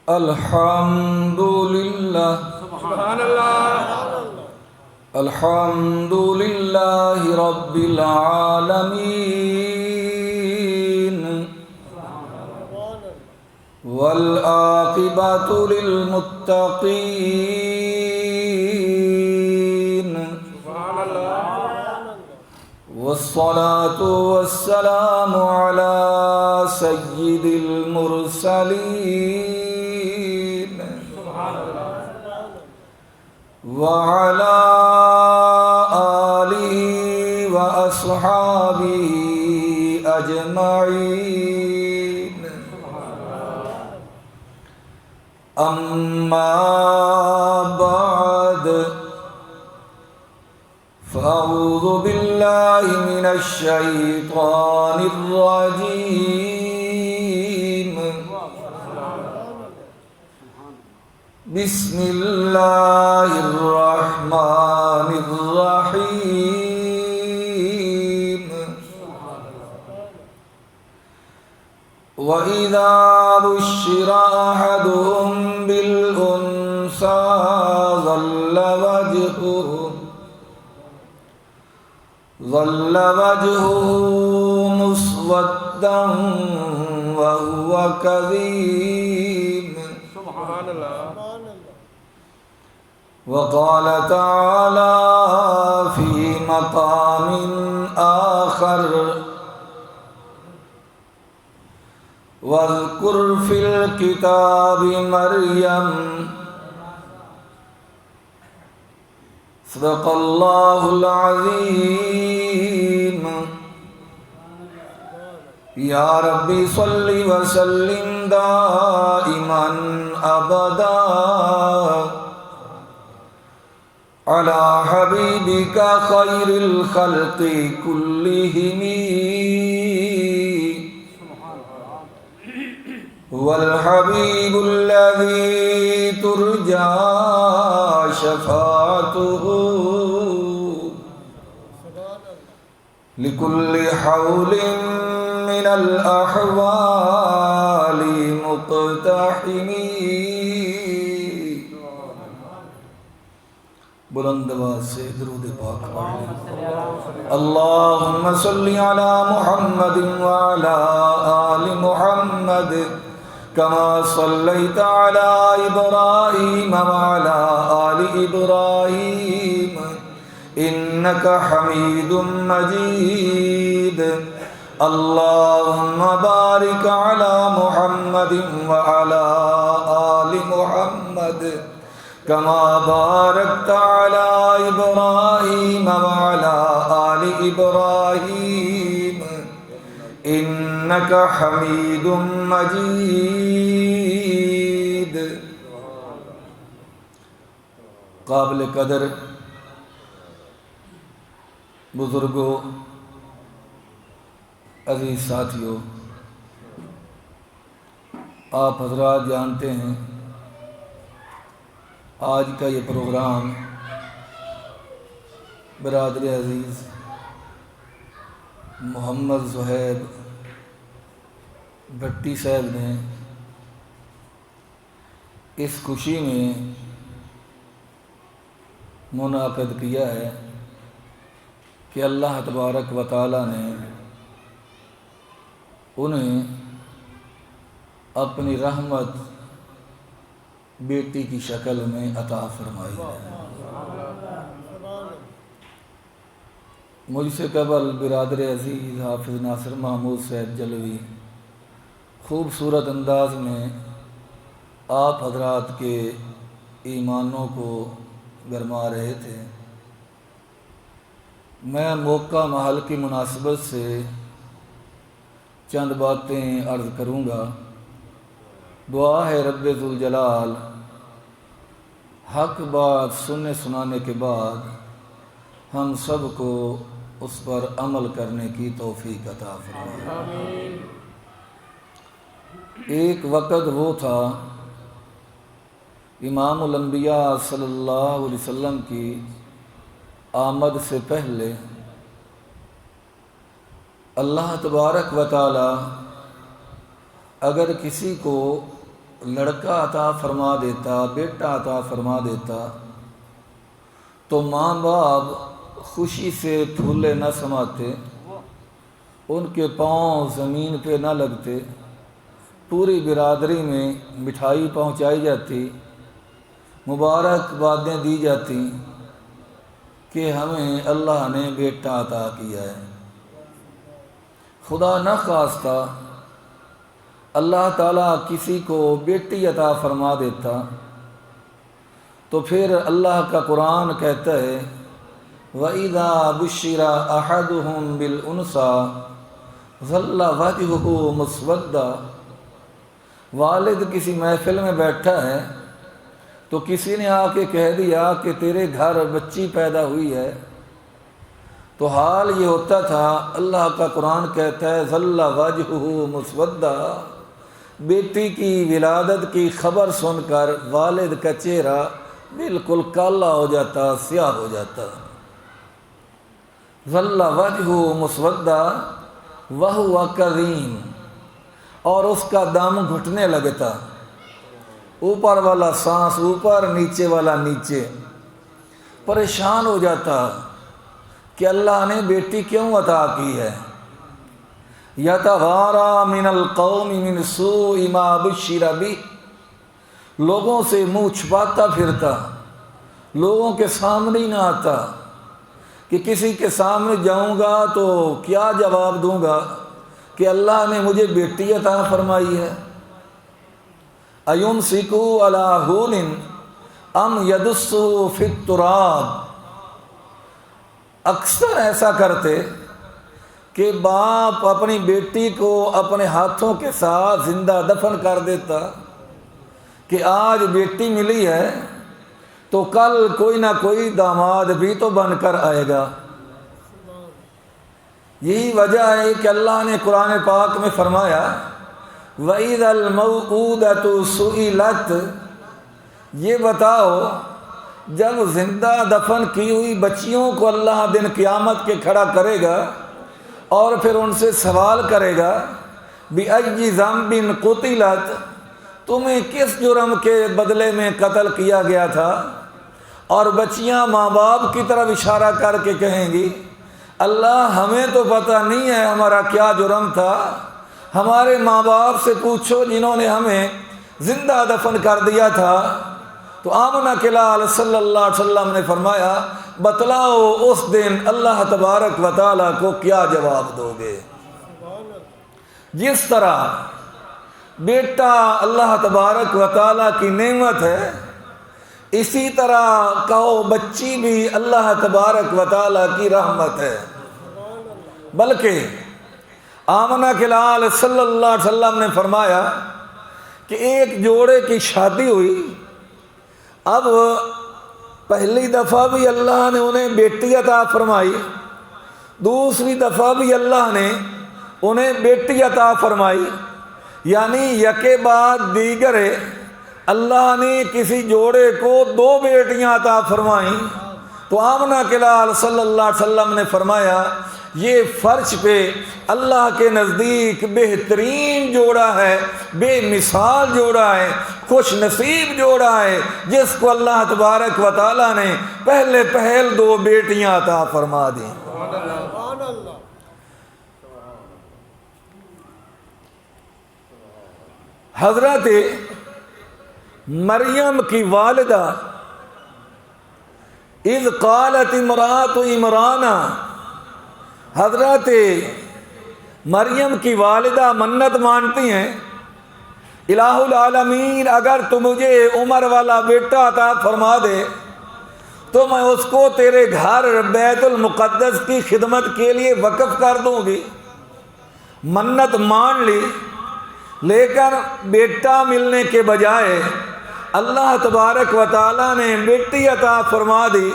الحمد للہ سبحان اللہ الحمد للہ رب العالمین والعاقبۃ للمتقین سبحان اللہ والصلاة والسلام على سید المرسلین وعلى آلہ وأصحابہ أجمعین اما بعد فأعوذ باللہ من الشیطان الرجیم بسم اللہ الرحمن الرحیم وَإِذَا بُشِّرَ أَحَدُهُم بِالْأُنثَىٰ ظَلَّ وَجْهُهُ مُسْوَدًّا وَهُوَ كَظِيمٌ سبحان اللہ وقال تعالى في مقام آخر واذكر في الكتاب مريم صدق الله العظيم يا ربي صل وسلم دائما أبدا على حبيبك خير الخلق كلهم هو الحبيب الذي ترجى شفاعته لكل حول من الأحوال مقتحمين بلند آواز سے درود پاک پڑھ لیں اللہم صلی علی محمد وعلی آل محمد کما صلیت علی ابراہیم وعلی آل ابراہیم انک حمید مجید اللہم بارک علی محمد وعلی آل محمد كما باركت على إبراهيم وعلى آل إبراهيم إنك حميد مجيد قابل قدر بزرگوں عزیز ساتھیوں آپ حضرات جانتے ہیں آج کا یہ پروگرام برادر عزیز محمد زہیب بھٹی صاحب نے اس خوشی میں منعقد کیا ہے کہ اللہ تبارک و تعالی نے انہیں اپنی رحمت بیٹی کی شکل میں عطا فرمائی ہے مجھ سے قبل برادر عزیز حافظ ناصر محمود صاحب جلوی خوبصورت انداز میں آپ حضرات کے ایمانوں کو گرما رہے تھے میں موقع محل کی مناسبت سے چند باتیں عرض کروں گا دعا ہے رب ذوالجلال حق بات سننے سنانے کے بعد ہم سب کو اس پر عمل کرنے کی توفیق عطا فرمائے ایک وقت وہ تھا امام الانبیاء صلی اللہ علیہ وسلم کی آمد سے پہلے اللہ تبارک و تعالی اگر کسی کو لڑکا عطا فرما دیتا، بیٹا عطا فرما دیتا، تو ماں باپ خوشی سے پھولے نہ سماتے، ان کے پاؤں زمین پہ نہ لگتے، پوری برادری میں مٹھائی پہنچائی جاتی، مبارک بادیں دی جاتی کہ ہمیں اللہ نے بیٹا عطا کیا ہے۔ خدا نہ خواستہ اللہ تعالیٰ کسی کو بیٹی عطا فرما دیتا تو پھر اللہ کا قرآن کہتا ہے وَإِذَا بُشِّرَ أَحَدُهُمْ بِالْأُنْثَىٰ ظَلَّ وَجْهُهُ مُسْوَدًّا۔ والد کسی محفل میں بیٹھا ہے تو کسی نے آ کے کہہ دیا کہ تیرے گھر بچی پیدا ہوئی ہے، تو حال یہ ہوتا تھا، اللہ کا قرآن کہتا ہے ظَلَّ وَجْهُهُ مُسْوَدًّا، بیٹی کی ولادت کی خبر سن کر والد کا چہرہ بالکل کالا ہو جاتا، سیاہ ہو جاتا۔ ظَلَّ وَجْهُهُ مُسْوَدًّا وَهُوَ كَظِيمٌ، اور اس کا دم گھٹنے لگتا، اوپر والا سانس اوپر، نیچے والا نیچے، پریشان ہو جاتا کہ اللہ نے بیٹی کیوں عطا کی ہے۔ یتوارا من القوم من سوء ما بشر بہ، لوگوں سے منہ چھپاتا پھرتا، لوگوں کے سامنے ہی نہ آتا کہ کسی کے سامنے جاؤں گا تو کیا جواب دوں گا کہ اللہ نے مجھے بیٹی عطا فرمائی ہے۔ ایمسکوا علی ہون ام یدسہ فی التراب، اکثر ایسا کرتے کہ باپ اپنی بیٹی کو اپنے ہاتھوں کے ساتھ زندہ دفن کر دیتا کہ آج بیٹی ملی ہے تو کل کوئی نہ کوئی داماد بھی تو بن کر آئے گا۔ یہی وجہ ہے کہ اللہ نے قرآن پاک میں فرمایا وَإِذَا الْمَوْءُودَةُ سُئِلَتْ، یہ بتاؤ جب زندہ دفن کی ہوئی بچیوں کو اللہ دن قیامت کے کھڑا کرے گا اور پھر ان سے سوال کرے گا بِأَيِّ ذَنبٍ قُتِلَتْ، تمہیں کس جرم کے بدلے میں قتل کیا گیا تھا، اور بچیاں ماں باپ کی طرف اشارہ کر کے کہیں گی اللہ ہمیں تو پتہ نہیں ہے ہمارا کیا جرم تھا، ہمارے ماں باپ سے پوچھو جنہوں نے ہمیں زندہ دفن کر دیا تھا۔ تو آمنہ کے لال صلی اللہ علیہ وسلم نے فرمایا بتلاؤ اس دن اللہ تبارک و تعالیٰ کو کیا جواب دو گے۔ جس طرح بیٹا اللہ تبارک و تعالیٰ کی نعمت ہے، اسی طرح کہو بچی بھی اللہ تبارک و تعالیٰ کی رحمت ہے۔ بلکہ آمنہ کے لال صلی اللہ علیہ وسلم نے فرمایا کہ ایک جوڑے کی شادی ہوئی، اب پہلی دفعہ بھی اللہ نے انہیں بیٹی عطا فرمائی، دوسری دفعہ بھی اللہ نے انہیں بیٹی عطا فرمائی، یعنی یکے بعد دیگر اللہ نے کسی جوڑے کو دو بیٹیاں عطا فرمائیں۔ تو آمنہ کے لال صلی اللہ علیہ وسلم نے فرمایا یہ فرش پہ اللہ کے نزدیک بہترین جوڑا ہے، بے مثال جوڑا ہے، خوش نصیب جوڑا ہے جس کو اللہ تبارک و تعالیٰ نے پہلے پہل دو بیٹیاں عطا فرما دیں۔ حضرت مریم کی والدہ اذ قالت امرأۃ عمران، حضرت مریم کی والدہ منت مانتی ہیں الہ العالمین اگر تو مجھے عمر والا بیٹا عطا فرما دے تو میں اس کو تیرے گھر بیت المقدس کی خدمت کے لیے وقف کر دوں گی۔ منت مان لی، لیکن بیٹا ملنے کے بجائے اللہ تبارک و تعالیٰ نے بیٹی عطا فرما دی۔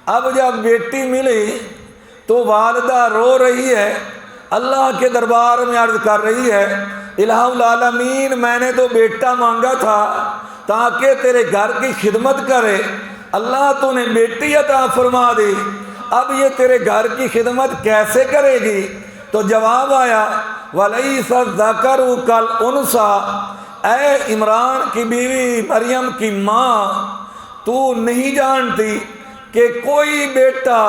اب جب بیٹی ملی تو والدہ رو رہی ہے، اللہ کے دربار میں عرض کر رہی ہے الہ العالمین میں نے تو بیٹا مانگا تھا تاکہ تیرے گھر کی خدمت کرے، اللہ تو نے بیٹی عطا فرما دی، اب یہ تیرے گھر کی خدمت کیسے کرے گی؟ تو جواب آیا وَلَيْسَ الذَّكَرُ كَالْأُنْثَىٰ، اے عمران کی بیوی مریم کی ماں، تو نہیں جانتی کہ کوئی بیٹا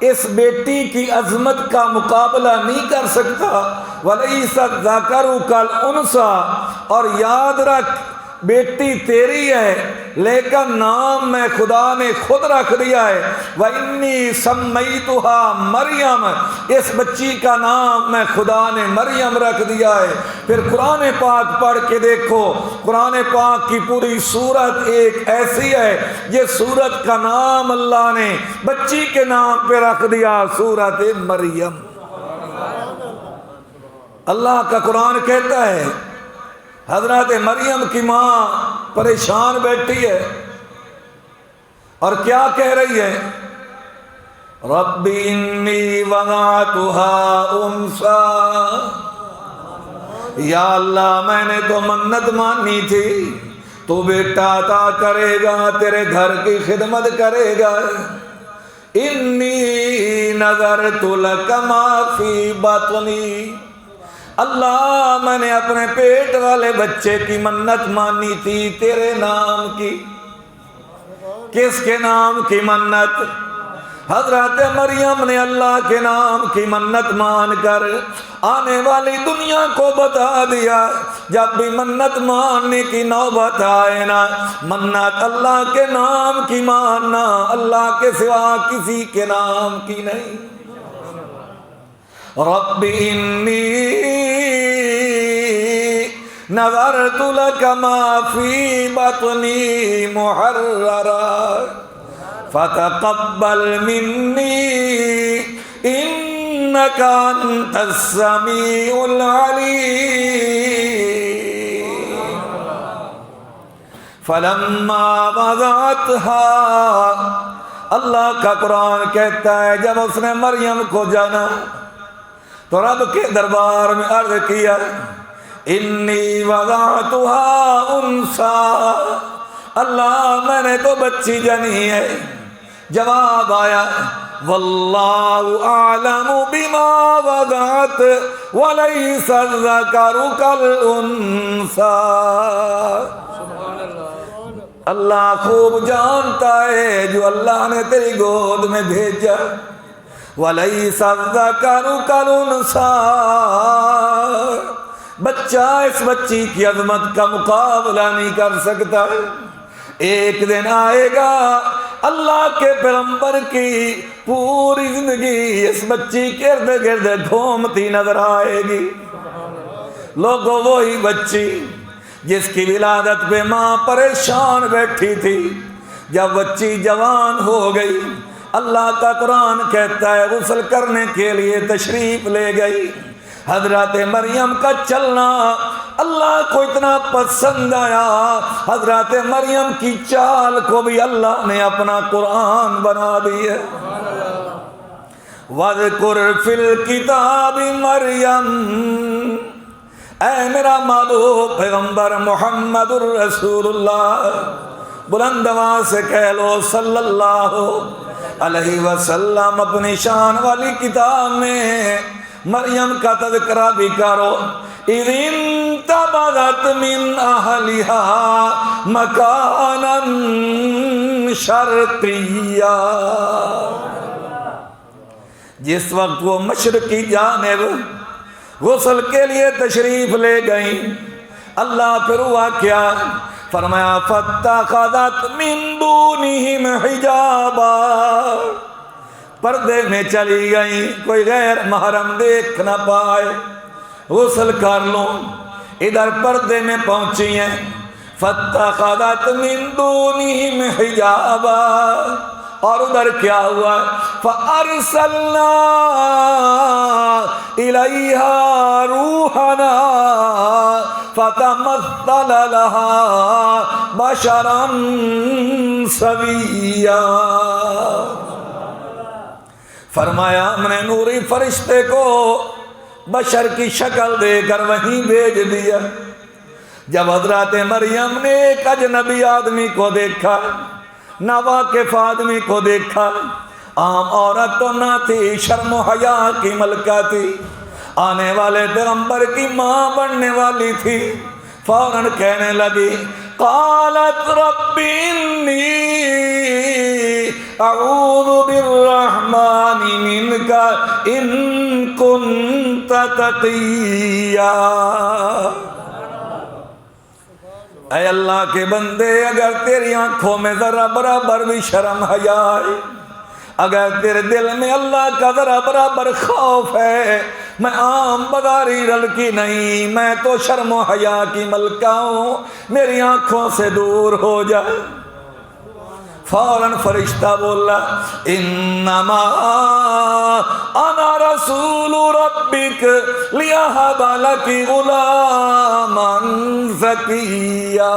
اس بیٹی کی عظمت کا مقابلہ نہیں کر سکتا؟ وَلَيْسَ الذَّكَرُ كَالْأُنثَىٰ، اور یاد رکھ بیٹی تیری ہے لیکن نام میں خدا نے خود رکھ دیا ہے۔ وَإِنِّي سَمَّيْتُهَا مریم، اس بچی کا نام میں خدا نے مریم رکھ دیا ہے۔ پھر قرآن پاک پڑھ کے دیکھو، قرآن پاک کی پوری سورت ایک ایسی ہے یہ سورت کا نام اللہ نے بچی کے نام پہ رکھ دیا، سورت مریم۔ اللہ کا قرآن کہتا ہے حضرت مریم کی ماں پریشان بیٹھی ہے اور کیا کہہ رہی ہے؟ رب انی وضعتها انثی، یا اللہ میں نے تو منت مانی تھی تو بیٹا عطا کرے گا، تیرے گھر کی خدمت کرے گا۔ انی نذرت لک ما فی بطنی، اللہ میں نے اپنے پیٹ والے بچے کی منت مانی تھی تیرے نام کی۔ کس کے نام کی منت؟ حضرت مریم نے اللہ کے نام کی منت مان کر آنے والی دنیا کو بتا دیا، جب بھی منت ماننے کی نوبت آئے نا، منت اللہ کے نام کی ماننا، اللہ کے سوا کسی کے نام کی نہیں۔ رب انی نذرت لک ما فی بطنی محررا فتقبل منی انک انت السمیع العلیم۔ فلما وضعتها، اللہ کا قرآن کہتا ہے جب اس نے مریم کو جانا تو رب کے دربار میں عرض کیا انی وضعتها انثی، اللہ میں نے تو بچی جنی ہے۔ جواب آیا واللہ اعلم بما وضعت ولیس الذکر کالانثی، اللہ خوب جانتا ہے جو اللہ نے تیری گود میں بھیجا۔ وَلَيْسَ الذَّكَرُ كَالْأُنثَىٰ، بچہ اس بچی کی عظمت کا مقابلہ نہیں کر سکتا۔ ایک دن آئے گا اللہ کے پیغمبر کی پوری زندگی اس بچی کے ارد گرد گھومتی نظر آئے گی۔ لوگوں وہی بچی جس کی ولادت پہ ماں پریشان بیٹھی تھی، جب بچی جوان ہو گئی اللہ کا قرآن کہتا ہے غسل کرنے کے لیے تشریف لے گئی۔ حضرت مریم کا چلنا اللہ کو اتنا پسند آیا، حضرت مریم کی چال کو بھی اللہ نے اپنا قرآن بنا دی ہے۔ وَاذْكُرْ فِي الْكِتَابِ مریم، اے میرا محبوب پیغمبر محمد الرسول اللہ، بلند آواز سے کہہ لو صلی اللہ علیہ وسلم۔ اپنی شان والی کتاب میں مریم کا تذکرہ بھی کرو۔ اِذِ انتبذت من اہلها مکانا شرقیا، جس وقت وہ مشرقی جانب غسل کے لیے تشریف لے گئیں، اللہ پھر ہوا کیا؟ فرمایا فاتخذت من دونہم حجابا، پردے میں چلی گئیں، کوئی غیر محرم دیکھ نہ پائے، غسل کر لوں، ادھر پردے میں پہنچی ہیں۔ فاتخذت من دونہم حجابا، اور ادھر کیا ہوا؟ فارسلنا الیہا روحنا فتمثل لها بشرا سویا، فرمایا ہم نے نوری فرشتے کو بشر کی شکل دے کر وہیں بھیج دیا۔ جب حضرت مریم نے ایک اجنبی آدمی کو دیکھا، ناواقف آدمی کو دیکھا، عام عورت تو نہ تھی، شرم و حیا کی ملکہ تھی، آنے والے پیغمبر کی ماں بننے والی تھی، فوراً کہنے لگی قالت رب انی اعوذ بالرحمن منک ان کنت تقیا۔ اے اللہ کے بندے، اگر تیری آنکھوں میں ذرا برابر بھی شرم حیا ہے، اگر تیرے دل میں اللہ کا ذرا برابر خوف ہے، میں عام بداری لڑکی نہیں، میں تو شرم و حیا کی ملکہ ہوں، میری آنکھوں سے دور ہو جا۔ فوراً فرشتہ بولا انما انا رسول ربک لیہب لک غلاما زکیا۔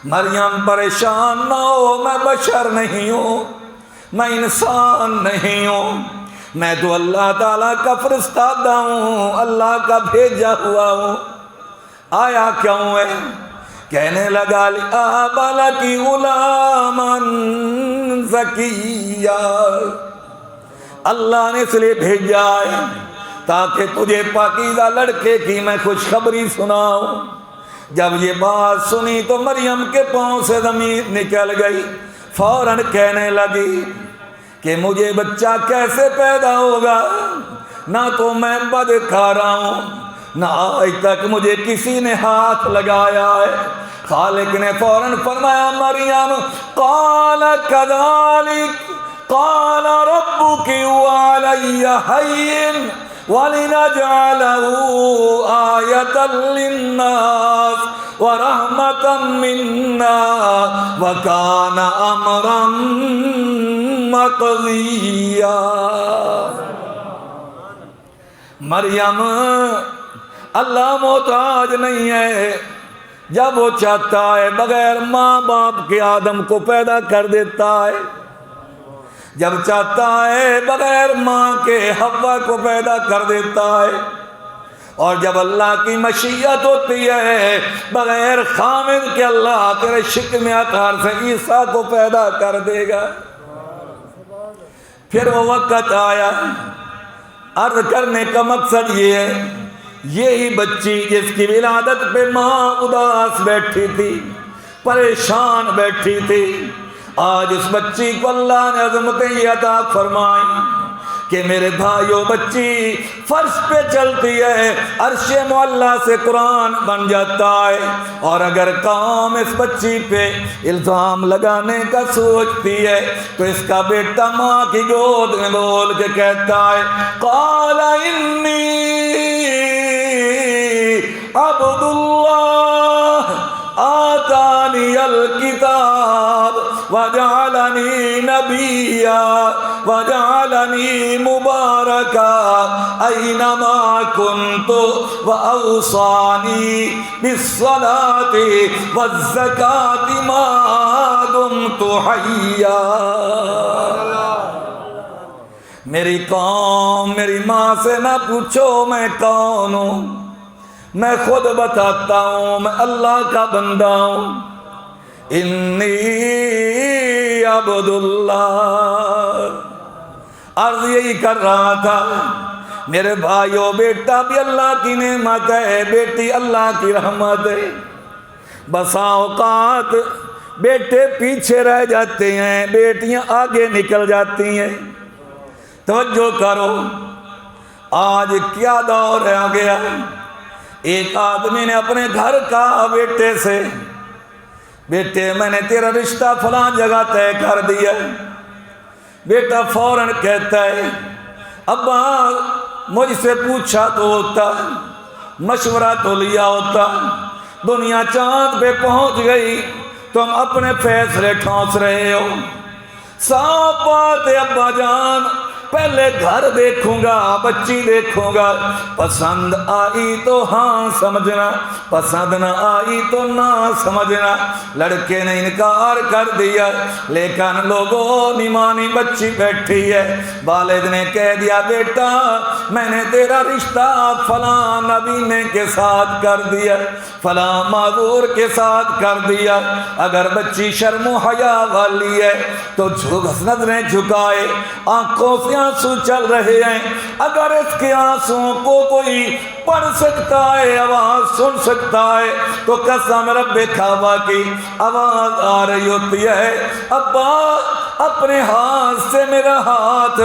مریم پریشان نہ ہو، میں بشر نہیں ہوں، میں انسان نہیں ہوں، میں تو اللہ تعالیٰ کا فرستادہ ہوں، اللہ کا بھیجا ہوا ہوں۔ آیا کیوں ہے؟ کہنے لگا لیہب لک غلاما زکیا، اللہ نے اس لیے بھیجا ہے تاکہ تجھے پاکیزہ لڑکے کی میں خوشخبری سناؤں۔ جب یہ بات سنی تو مریم کے پاؤں سے زمین نکل گئی، فوراً کہنے لگی کہ مجھے بچہ کیسے پیدا ہوگا، نہ تو میں بدکارا ہوں، نہ آج تک مجھے کسی نے ہاتھ لگایا ہے۔ خالق نے فوراً فرمایا مریم قال کذالک قال ربک وعلی حین وَلِنَجْعَلَهُ آیَةً لِلنَّاسِ وَرَحْمَةً مِنَّا وَكَانَ أَمْرًا مَقْضِيًّا۔ مریم اللہ محتاج نہیں ہے، جب وہ چاہتا ہے بغیر ماں باپ کے آدم کو پیدا کر دیتا ہے، جب چاہتا ہے بغیر ماں کے حوا کو پیدا کر دیتا ہے، اور جب اللہ کی مشیت ہوتی ہے بغیر خامد کے اللہ تیرے شکم اطہر سے عیسیٰ کو پیدا کر دے گا۔ پھر وہ وقت آیا، عرض کرنے کا مقصد یہ ہے، یہی بچی جس کی ولادت پہ ماں اداس بیٹھی تھی، پریشان بیٹھی تھی، آج اس بچی کو اللہ نے عظمتیں یہ عطا فرمائی کہ میرے بھائیو بچی فرش پہ چلتی ہے، عرش معلیٰ سے قرآن بن جاتا ہے، اور اگر قوم اس بچی پہ الزام لگانے کا سوچتی ہے تو اس کا بیٹا ماں کی گود میں بول کے کہتا ہے قال انی عبد اللہ آتانی الکتاب وجعلنی نبیا وجعلنی مبارکا اینما کنت واوصانی بالصلاۃ والزکاۃ ما دمت حیا۔ میری قوم میری ماں سے نہ پوچھو میں کون ہوں، میں خود بتاتا ہوں، میں اللہ کا بندہ ہوں، انی عبد اللہ۔ عرض یہی کر رہا تھا میرے بھائیو، بیٹا بھی اللہ کی نعمت ہے، بیٹی اللہ کی رحمت ہے۔ بسا اوقات بیٹے پیچھے رہ جاتے ہیں، بیٹیاں آگے نکل جاتی ہیں۔ توجہ کرو، آج کیا دور آ گیا، ایک آدمی نے اپنے گھر کا بیٹے سے، بیٹے میں نے تیرا رشتہ فلاں جگہ طے کر دیا، بیٹا فوراً کہتا ہے ابا مجھ سے پوچھا تو ہوتا، مشورہ تو لیا ہوتا، دنیا چاند پہ پہنچ گئی، تم اپنے فیصلے ٹھونس رہے ہو۔ صاف بات ہے ابا جان، پہلے گھر دیکھوں گا، بچی دیکھوں گا، پسند آئی تو ہاں سمجھنا، پسند نہ آئی تو نہ سمجھنا۔ لڑکے نے انکار کر دیا، لیکن لوگوں نیمانی بچی بیٹھی ہے، والد نے کہہ دیا بیٹا میں نے تیرا رشتہ فلاں نبینے کے ساتھ کر دیا، فلاں معذور کے ساتھ کر دیا۔ اگر بچی شرم و حیا والی ہے تو نظریں جھکائے، آنکھوں سے آنسو چل رہے ہیں، اگر اس کے آنسوؤں کو کوئی پڑھ سکتا ہے، آواز سن سکتا ہے، تو قسم رب کعبہ کی آواز آ رہی ہوتی ہے، ابا اپنے ہاتھ سے میرا ہاتھ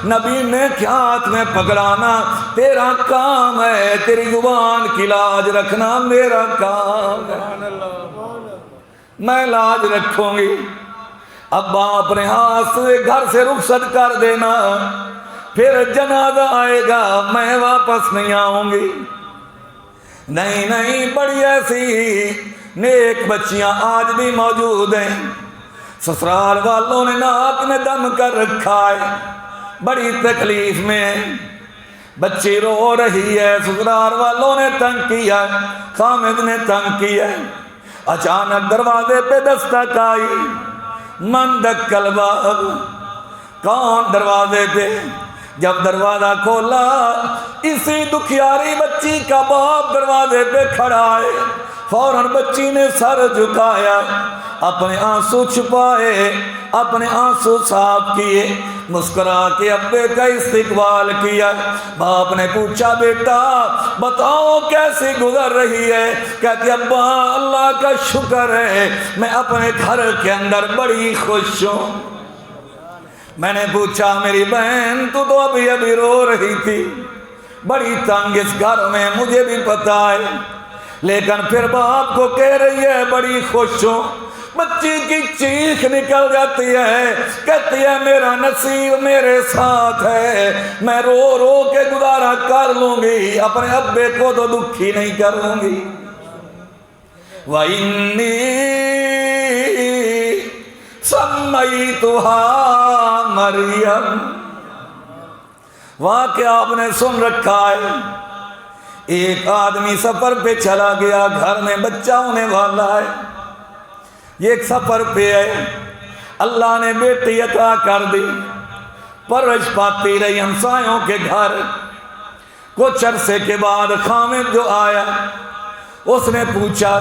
نبی نے کے ہاتھ میں پکڑانا تیرا کام ہے، تیری زبان کی لاج رکھنا میرا کام ہے، سبحان اللہ میں لاج رکھوں گی۔ ابا اپنے ہاتھ سے گھر سے رخصت کر دینا، پھر جنازہ آئے گا میں واپس نہیں آؤں گی۔ نہیں نہیں، بڑی ایسی نیک بچیاں آج بھی موجود ہیں، سسرال والوں نے ناک میں دم کر رکھا ہے، بڑی تکلیف میں ہے، بچی رو رہی ہے، سسرال والوں نے تنگ کیا، خامد نے تنگ کیا، اچانک دروازے پہ دستک آئی، من دکل باب، کون دروازے پہ؟ جب دروازہ کھولا اسی دکھیاری بچی کا باپ دروازے پہ کھڑا ہے، فوراً بچی نے سر جھکایا، اپنے آنسو چھپائے، اپنے آنسو صاف کیے، مسکرا کے ابے کا استقبال کیا۔ باپ نے پوچھا بیٹا بتاؤ کیسی گزر رہی ہے؟ کہتی ابا اللہ کا شکر ہے میں اپنے گھر کے اندر بڑی خوش ہوں۔ میں نے پوچھا میری بہن تو ابھی ابھی رو رہی تھی، بڑی تنگ اس گھر میں، مجھے بھی پتا ہے، لیکن پھر باپ کو کہہ رہی ہے بڑی خوش ہوں۔ بچی کی چیخ نکل جاتی ہے، کہتی ہے میرا نصیب میرے ساتھ ہے، میں رو رو کے گزارا کر لوں گی، اپنے ابے کو تو دکھی نہیں کروں گی۔ وَإِنِّي سَمَّيْتُهَا مریم، واقعہ آپ نے سن رکھا ہے، ایک آدمی سفر پہ چلا گیا، گھر میں بچہ ہونے والا ہے، یہ ایک سفر پہ ہے، اللہ نے بیٹی عطا کر دی، پرورش پاتی رہی ہمسایوں کے گھر۔ کچھ عرصے کے بعد خامد جو آیا اس نے پوچھا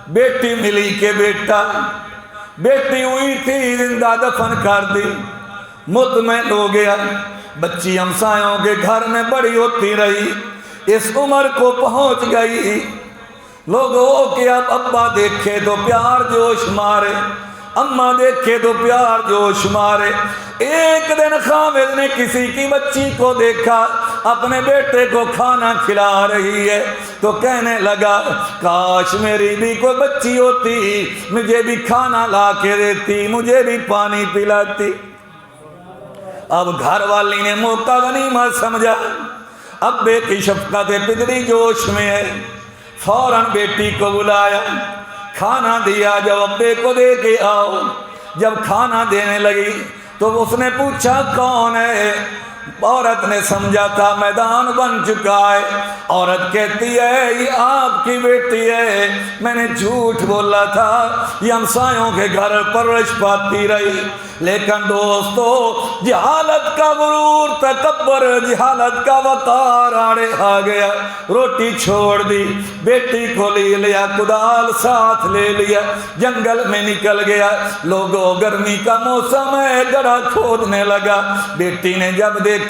بیٹی ملی کہ بیٹا؟ بیٹی ہوئی تھی زندہ دفن کر دی، مطمئن ہو گیا۔ بچی ہمسایوں کے گھر میں بڑی ہوتی رہی، اس عمر کو پہنچ گئی، لوگوں کہ اب ابا دیکھے تو پیار جوش مارے، اماں دیکھے تو پیار جوش مارے۔ ایک دن خامد نے کسی کی بچی کو دیکھا اپنے بیٹے کو کھانا کھلا رہی ہے، تو کہنے لگا کاش میری بھی کوئی بچی ہوتی، مجھے بھی کھانا لا کے دیتی، مجھے بھی پانی پلاتی۔ اب گھر والی نے موقع غنیمت سمجھا، ابے کی شفقت پدری جوش میں ہے، فوراً بیٹی کو بلایا، کھانا دیا، جب ابے کو دے کے آؤ، جب کھانا دینے لگی تو اس نے پوچھا کون ہے؟ عورت نے سمجھا تھا میدان بن چکا ہے، عورت کہتی ہے یہ آپ کی بیٹی ہے، میں نے جھوٹ بولا تھا، یہ ہمسایوں کے گھر پرورش پاتی رہی، لیکن دوستو جہالت کا غرور، تکبر، جہالت کا وقار آڑے آ گیا، روٹی چھوڑ دی، بیٹی کو لے لیا، کدال ساتھ لے لیا، جنگل میں نکل گیا۔ لوگوں گرمی کا موسم ہے، گڑھا کھودنے لگا، بیٹی نے جب دیکھا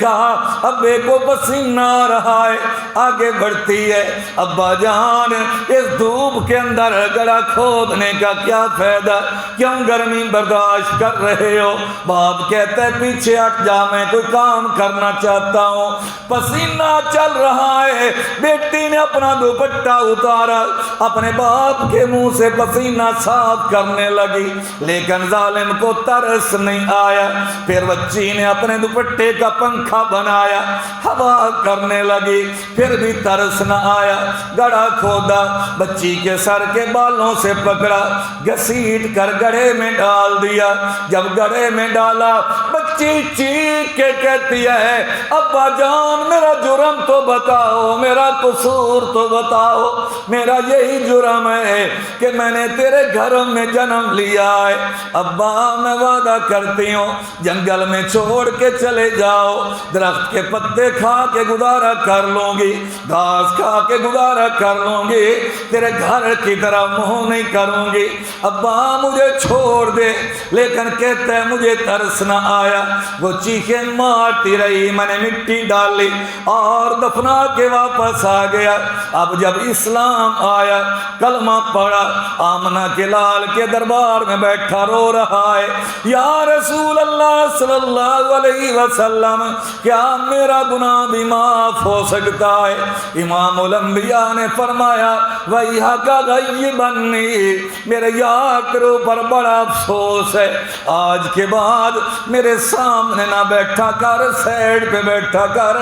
ابے کو پسینہ آ رہا ہے، آگے بڑھتی ہے، ابا جان اس دھوپ کے اندر گڑھا کھودنے کا کیا فائدہ، کیوں گرمی برداشت کر رہے ہو؟ باپ کہتا ہے پیچھے ہٹ جا، میں کوئی کام کرنا چاہتا ہوں، پسینہ چل رہا ہے۔ بیٹی نے اپنا دوپٹہ اتارا، اپنے باپ کے منہ سے پسینہ صاف کرنے لگی، لیکن ظالم کو ترس نہیں آیا۔ پھر بچی نے اپنے دوپٹے کا پنکھا بنایا، ہوا کرنے لگی، پھر بھی ترس نہ آیا، گڑھا کھودا، بچی کے سر کے بالوں سے پکڑا، گھسیٹ کر گڑھے میں ڈال دیا۔ جب گڑھے میں ڈالا بچی چیخ کے کہتی ہے ابا جان میرا جرم تو بتاؤ، میرا قصور تو بتاؤ، میرا یہی جرم ہے کہ میں نے تیرے گھر میں جنم لیا ہے، ابا میں وعدہ کرتی ہوں جنگل میں چھوڑ کے چلے جاؤ، درخت کے پتے کھا کے گزارا کر لوں گی، گھاس کھا کے گزارا کر لوں گی، تیرے گھر کی طرح منہ نہیں کروں گی، ابا مجھے چھوڑ دے۔ لیکن کہتا ہے مجھے ترس نہ آیا، وہ چیخیں مارتی رہی، میں نے مٹی ڈالی اور دفنا کے واپس آ گیا۔ اب جب اسلام آیا، کلمہ پڑھا، آمنہ کے لال کے دربار میں بیٹھا رو رہا ہے، یا رسول اللہ صلی اللہ علیہ وسلم کیا میرا گناہ بھی معاف ہو سکتا ہے؟ امام الانبیاء نے فرمایا وَيْحَكَ غَيِّبَنِّي، میرے یاکر اوپر بڑا افسوس ہے، آج کے بعد میرے سامنے نہ بیٹھا کر، سیڈ پہ بیٹھا کر،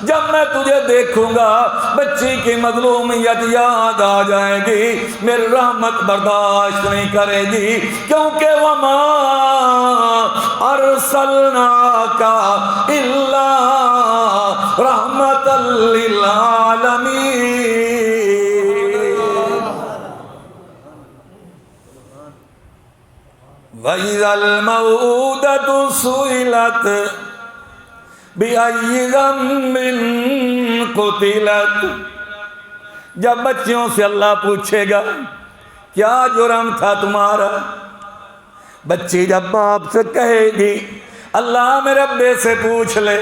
جب میں تجھے دیکھوں گا بچی کی مظلومیت یاد آ جائے گی، میری رحمت برداشت نہیں کرے گی، کیونکہ وَمَا أَرْسَلْنَاكَ إِلَّا رَحْمَةً لِّلْعَالَمِينَ۔ وَإِذَا الْمَوْءُودَةُ سُئِلَتْ بِأَيِّ ذَنبٍ قُتِلَتْ، جب بچیوں سے اللہ پوچھے گا کیا جرم تھا تمہارا، بچی جب باپ سے کہے گی اللہ میرے ربے سے پوچھ لے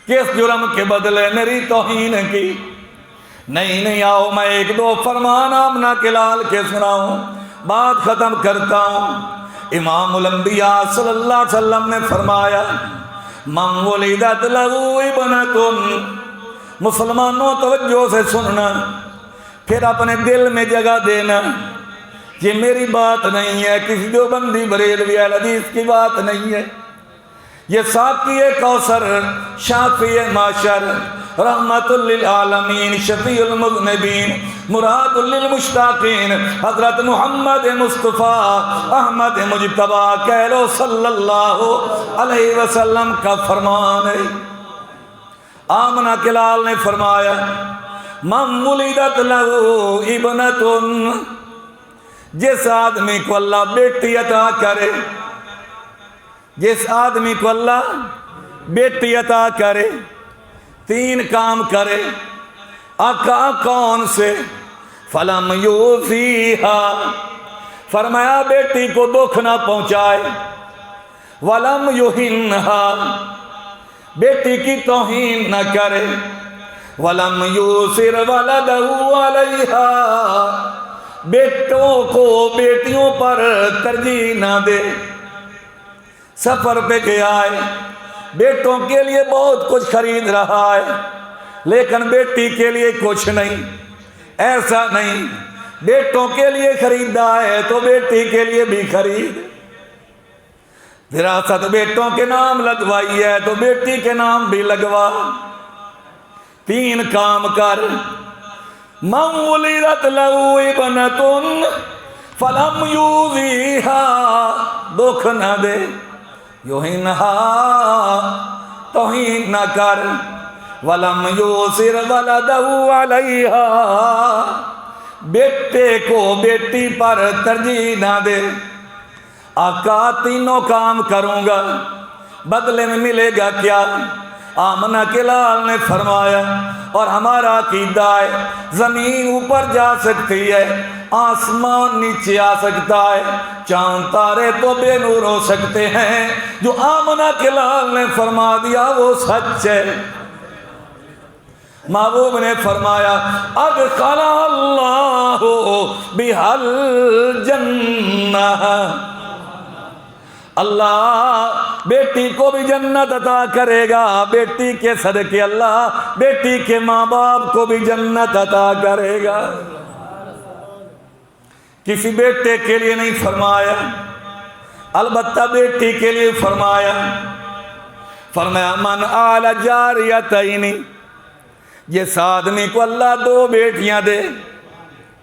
کس جرم کے بدلے میری توہین کی، نہیں آؤ میں ایک دو فرمان آمنہ کے لال کے سناؤں، بات ختم کرتا ہوں۔ امام الانبیاء صلی اللہ علیہ وسلم نے فرمایا من ولدت لہ ابنۃ، مسلمانوں توجہ سے سننا، پھر اپنے دل میں جگہ دینا، یہ میری بات نہیں ہے، کسی دیوبندی بریلوی اہل حدیث کی بات نہیں ہے، یہ ساقی کوثر شافی معشر رحمت للعالمین شفیع المذنبین مراد للمشتاقین حضرت محمد مصطفیٰ احمد مجتبیٰ کہہ لو صلی اللہ علیہ وسلم کا فرمان ہے۔ آمنہ کے لال نے فرمایا من ولدت لہ ابنۃ، جس آدمی کو اللہ بیٹی عطا کرے، جس آدمی کو اللہ بیٹی عطا کرے، تین کام کرے، آقا کون سے؟ فلم یوفیہا، فرمایا بیٹی کو دکھ نہ پہنچائے، ولم یہنہا، بیٹی کی توہین نہ کرے، ولم یوسر ولدہ علیہا، بیٹوں کو بیٹیوں پر ترجیح نہ دے۔ سفر پہ گیا ہے، بیٹوں کے لیے بہت کچھ خرید رہا ہے، لیکن بیٹی کے لیے کچھ نہیں، ایسا نہیں، بیٹوں کے لیے خریدا ہے تو بیٹی کے لیے بھی خرید، وراثت بیٹوں کے نام لگوائی ہے تو بیٹی کے نام بھی لگوا، تین کام کر۔ من ولدت لہ ابنۃ فلم یؤذیہا، دکھ نہ دے، یہنہا، توہین نہ کر، ولم یوسر ولدہ علیہا، بیٹے کو بیٹی پر ترجیح نہ دے۔ آقا تینوں کام کروں گا، بدلے میں ملے گا کیا؟ آمنہ کے لال نے فرمایا اور ہمارا عقیدہ ہے زمین اوپر جا سکتی ہے، آسمان نیچے آ سکتا ہے، چاند تارے تو بے نور ہو سکتے ہیں، جو آمنہ کے لال نے فرما دیا وہ سچ ہے۔ محبوب نے فرمایا ادخل اللہ بہا الجنہ، اللہ بیٹی کو بھی جنت عطا کرے گا، بیٹی کے صدقے اللہ بیٹی کے ماں باپ کو بھی جنت عطا کرے گا۔ کسی بیٹے کے لیے نہیں فرمایا، البتہ بیٹی کے لیے فرمایا۔ فرمایا من آل جاریتین، جس آدمی کو اللہ دو بیٹیاں دے،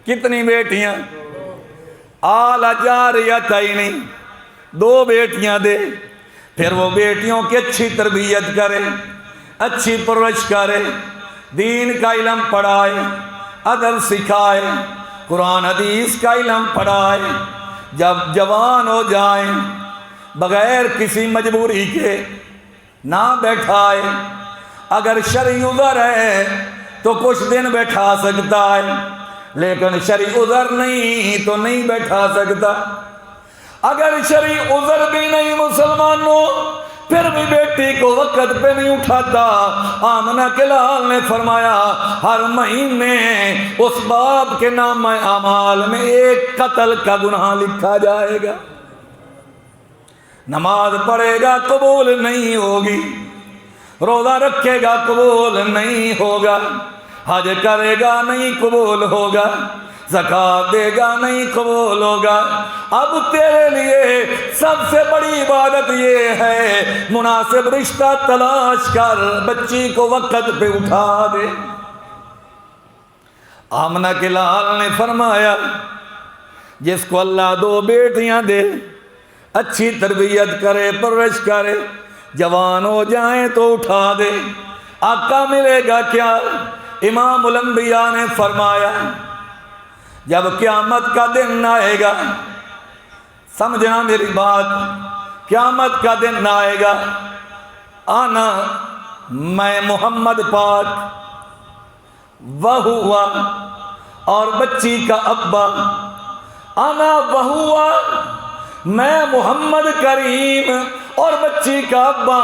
کتنی بیٹیاں؟ آل جاریتین، دو بیٹیاں دے، پھر وہ بیٹیوں کی اچھی تربیت کرے، اچھی پرورش کرے، دین کا علم پڑھائے، ادب سکھائے، قرآن حدیث کا علم پڑھائے، جب جوان ہو جائیں بغیر کسی مجبوری کے نہ بیٹھائے، اگر شرعی عذر ہے تو کچھ دن بیٹھا سکتا ہے، لیکن شرعی عذر نہیں تو نہیں بیٹھا سکتا۔ اگر شرعی عذر بھی نہیں مسلمانوں پھر بھی بیٹی کو وقت پہ نہیں اٹھاتا۔ آمنہ کے لال نے فرمایا ہر مہینے اس باپ کے نام اعمال میں ایک قتل کا گناہ لکھا جائے گا۔ نماز پڑھے گا قبول نہیں ہوگی، روزہ رکھے گا قبول نہیں ہوگا، حج کرے گا نہیں قبول ہوگا، زکوٰۃ دے گا نہیں قبول ہوگا۔ اب تیرے لیے سب سے بڑی عبادت یہ ہے مناسب رشتہ تلاش کر، بچی کو وقت پہ اٹھا دے۔ آمنہ کے لال نے فرمایا جس کو اللہ 2 بیٹیاں دے، اچھی تربیت کرے، پرورش کرے، جوان ہو جائیں تو اٹھا دے، آقا ملے گا کیا؟ امام الانبیاء نے فرمایا جب قیامت کا دن آئے گا، سمجھنا میری بات، قیامت کا دن آئے گا، آنا میں محمد پاک وہ ہوا اور بچی کا ابا، آنا وہ ہوا میں محمد کریم اور بچی کا ابا،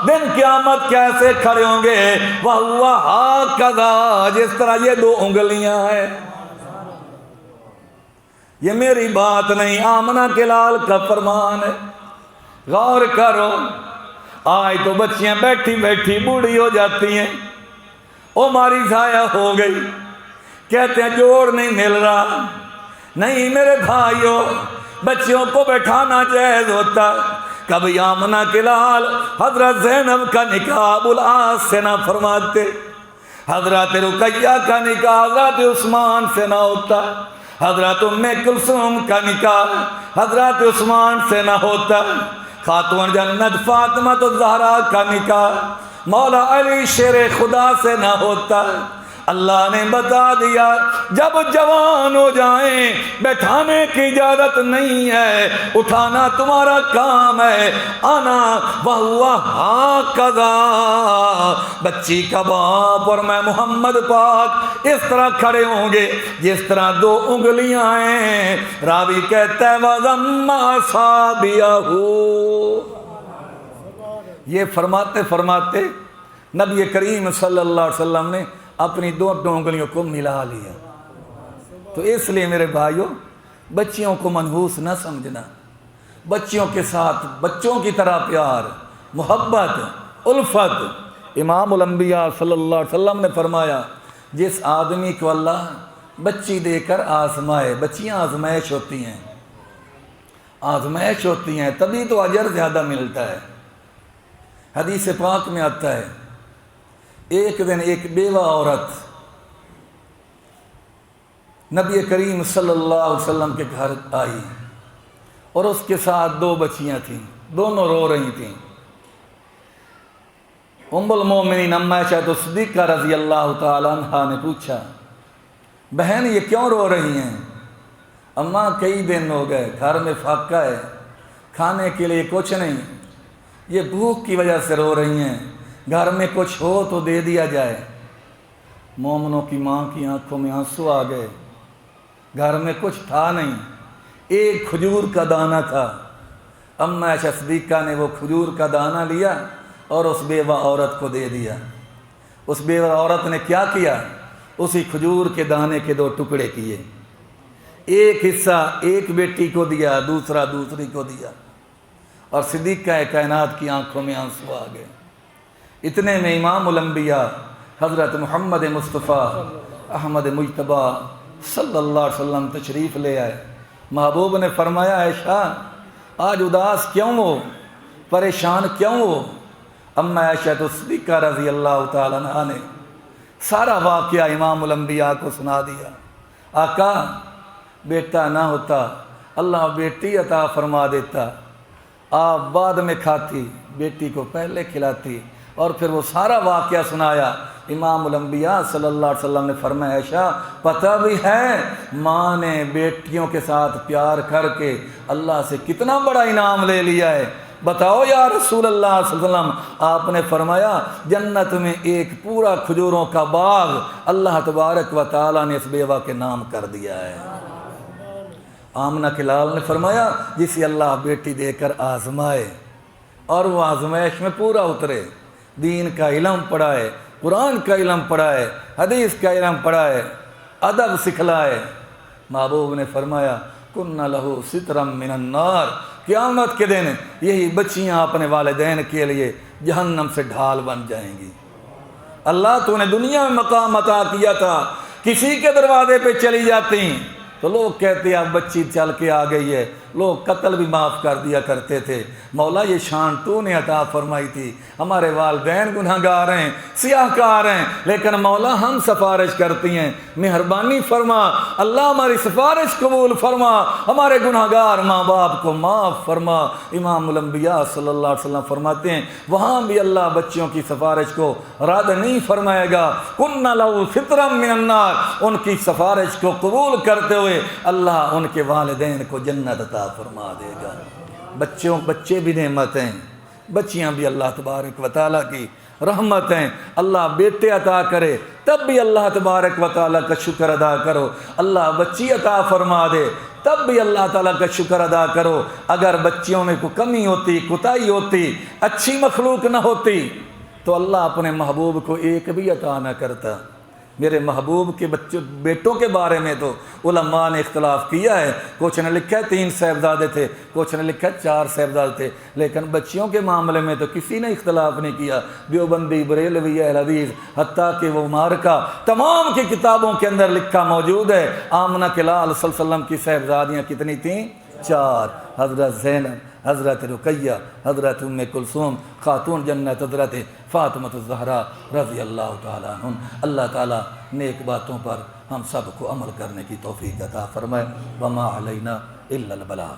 دن قیامت کیسے کھڑے ہوں گے؟ وہ ہوا ہاکذا، جس طرح یہ 2 انگلیاں ہیں۔ یہ میری بات نہیں، آمنہ کے لال کا فرمان ہے، غور کرو۔ آج تو بچیاں بیٹھی بیٹھی بوڑھی ہو جاتی ہیں، عمر ضائع ہو گئی، کہتے ہیں جوڑ نہیں مل رہا۔ نہیں میرے بھائیوں، بچیوں کو بیٹھانا جائز ہوتا۔ کبھی آمنہ کے لال حضرت زینب کا نکاح ابو العاص سے نہ فرماتے، حضرت رقیہ کا نکاح حضرت عثمان سے نہ ہوتا، حضرت ام کلثوم کا نکاح حضرت عثمان سے نہ ہوتا، خاتون جنت فاطمہ الزہرا کا نکاح مولا علی شیر خدا سے نہ ہوتا۔ اللہ نے بتا دیا جب جوان ہو جائیں بیٹھانے کی اجازت نہیں ہے، اٹھانا تمہارا کام ہے۔ آنا وہوا ہاکذا، بچی کا باپ اور میں محمد پاک اس طرح کھڑے ہوں گے جس طرح 2 انگلیاں ہیں۔ راوی کہتا ہے وَضَمَّ أَصَابِعَهُ، یہ فرماتے فرماتے نبی کریم صلی اللہ علیہ وسلم نے اپنی 2 انگلیوں کو ملا لیا۔ تو اس لیے میرے بھائیوں، بچیوں کو منحوس نہ سمجھنا، بچیوں کے ساتھ بچوں کی طرح پیار، محبت، الفت۔ امام الانبیاء صلی اللہ علیہ وسلم نے فرمایا جس آدمی کو اللہ بچی دے کر آزمائے، بچیاں آزمائش ہوتی ہیں، آزمائش ہوتی ہیں، تبھی تو اجر زیادہ ملتا ہے۔ حدیث پاک میں آتا ہے ایک دن ایک بیوہ عورت نبی کریم صلی اللہ علیہ وسلم کے گھر آئی اور اس کے ساتھ 2 بچیاں تھیں، دونوں رو رہی تھیں۔ ام المومنین ام عائشہ صدیقہ رضی اللہ تعالیٰ عنہا نے پوچھا بہن یہ کیوں رو رہی ہیں؟ اماں کئی دن ہو گئے، گھر میں فاقہ ہے، کھانے کے لیے کچھ نہیں، یہ بھوک کی وجہ سے رو رہی ہیں، گھر میں کچھ ہو تو دے دیا جائے۔ مومنوں کی ماں کی آنکھوں میں آنسو آ گئے، گھر میں کچھ تھا نہیں، ایک کھجور کا دانہ تھا۔ ام عائشہ صدیقہ نے وہ کھجور کا دانہ لیا اور اس بیوہ عورت کو دے دیا۔ اس بیوہ عورت نے کیا کیا؟ اسی کھجور کے دانے کے 2 ٹکڑے کیے، ایک حصہ ایک بیٹی کو دیا، دوسرا دوسری کو دیا، اور صدیقہ کائنات کی آنکھوں میں آنسو آ گئے۔ اتنے میں امام الانبیاء حضرت محمد مصطفیٰ احمد مجتبیٰ صلی اللہ علیہ وسلم تشریف لے آئے۔ محبوب نے فرمایا عائشہ آج اداس کیوں ہو، پریشان کیوں ہو؟ اما عائشہ صدیقہ رضی اللہ تعالیٰ عنہا نے سارا واقعہ امام الانبیاء کو سنا دیا۔ آقا بیٹا نہ ہوتا اللہ بیٹی عطا فرما دیتا، آپ بعد میں کھاتی، بیٹی کو پہلے کھلاتی، اور پھر وہ سارا واقعہ سنایا۔ امام الانبیاء صلی اللہ علیہ وسلم نے فرمایا عائشہ پتہ بھی ہے ماں نے بیٹیوں کے ساتھ پیار کر کے اللہ سے کتنا بڑا انعام لے لیا ہے؟ بتاؤ یا رسول اللہ صلی اللہ علیہ وسلم۔ آپ نے فرمایا جنت میں ایک پورا کھجوروں کا باغ اللہ تبارک و تعالیٰ نے اس بیوہ کے نام کر دیا ہے۔ آمنہ کے لال نے فرمایا جسے اللہ بیٹی دے کر آزمائے، اور وہ آزمائش میں پورا اترے، دین کا علم پڑھائے، قرآن کا علم پڑھائے، حدیث کا علم پڑھائے، ادب سکھلائے۔ محبوب نے فرمایا کن لہو سترم من النار، قیامت کے دن یہی بچیاں اپنے والدین کے لیے جہنم سے ڈھال بن جائیں گی۔ اللہ تو نے دنیا میں مقام عطا کیا تھا، کسی کے دروازے پہ چلی جاتی تو لوگ کہتے اب بچی چل کے آ گئی ہے، لوگ قتل بھی معاف کر دیا کرتے تھے۔ مولا یہ شان تو نے عطا فرمائی تھی، ہمارے والدین گنہگار ہیں، سیاہ کار ہیں، لیکن مولا ہم سفارش کرتی ہیں، مہربانی فرما، اللہ ہماری سفارش قبول فرما، ہمارے گنہگار ماں باپ کو معاف فرما۔ امام الانبیاء صلی اللہ علیہ وسلم فرماتے ہیں وہاں بھی اللہ بچیوں کی سفارش کو رد نہیں فرمائے گا۔ کن لہو سترم من النار، ان کی سفارش کو قبول کرتے ہوئے اللہ ان کے والدین کو جنت عطا فرما دے گا۔ بچے بھی نعمت ہیں، بچیاں بھی اللہ تبارک و تعالیٰ کی رحمت ہیں۔ اللہ بیٹے عطا کرے تب بھی اللہ تبارک و تعالیٰ کا شکر ادا کرو، اللہ بچی عطا فرما دے تب بھی اللہ تعالیٰ کا شکر ادا کرو۔ اگر بچیوں میں کوئی کمی ہوتی، کوتاہی ہوتی، اچھی مخلوق نہ ہوتی تو اللہ اپنے محبوب کو ایک بھی عطا نہ کرتا۔ میرے محبوب کے بیٹوں کے بارے میں تو علماء نے اختلاف کیا ہے، کچھ نے لکھا ہے 3 صاحبزادے تھے، کچھ نے لکھا ہے 4 صاحبزادے تھے، لیکن بچیوں کے معاملے میں تو کسی نے اختلاف نہیں کیا۔ دیوبندی، بریلوی، اہل حدیث، حتیٰ کہ وہ مارکہ تمام کی کتابوں کے اندر لکھا موجود ہے۔ آمنہ کے لال صلی اللہ علیہ وسلم کی صاحبزادیاں کتنی تھیں؟ 4، حضرت زینب، حضرت رقیہ، حضرت ام کلثوم، خاتون جنت حضرت فاطمہ الزہرا رضی اللہ تعالیٰ عنہ۔ اللہ تعالیٰ نیک باتوں پر ہم سب کو عمل کرنے کی توفیق عطا فرمائے۔ وما علینا الا البلاغ۔